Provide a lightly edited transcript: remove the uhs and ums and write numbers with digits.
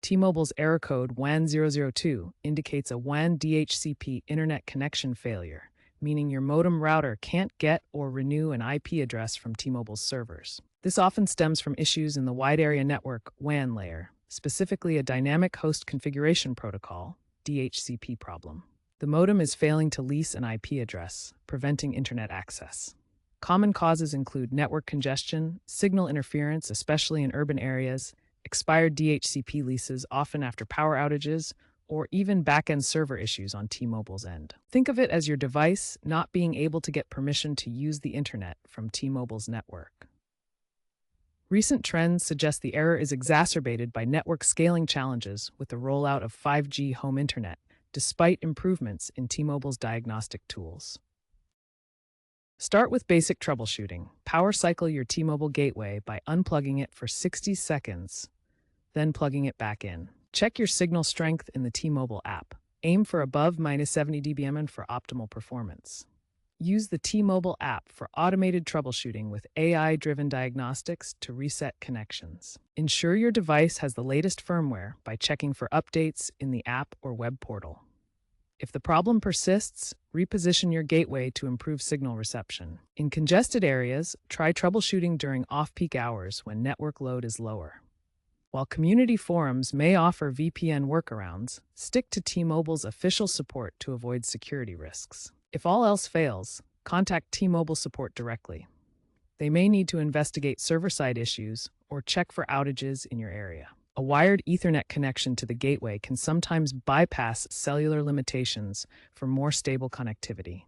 T-Mobile's error code WAN002 indicates a WAN DHCP internet connection failure, meaning your modem router can't get or renew an IP address from T-Mobile's servers. This often stems from issues in the wide area network WAN layer, specifically a dynamic host configuration protocol, DHCP problem. The modem is failing to lease an IP address, preventing internet access. Common causes include network congestion, signal interference, especially in urban areas, expired DHCP leases often after power outages, or even back-end server issues on T-Mobile's end. Think of it as your device not being able to get permission to use the internet from T-Mobile's network. Recent trends suggest the error is exacerbated by network scaling challenges with the rollout of 5G home internet, despite improvements in T-Mobile's diagnostic tools. Start with basic troubleshooting. Power cycle your T-Mobile gateway by unplugging it for 60 seconds, then plugging it back in. Check your signal strength in the T-Mobile app. Aim for above -70 dBm for optimal performance. Use the T-Mobile app for automated troubleshooting with AI-driven diagnostics to reset connections. Ensure your device has the latest firmware by checking for updates in the app or web portal. If the problem persists, reposition your gateway to improve signal reception. In congested areas, try troubleshooting during off-peak hours when network load is lower. While community forums may offer VPN workarounds, stick to T-Mobile's official support to avoid security risks. If all else fails, contact T-Mobile support directly. They may need to investigate server-side issues or check for outages in your area. A wired Ethernet connection to the gateway can sometimes bypass cellular limitations for more stable connectivity.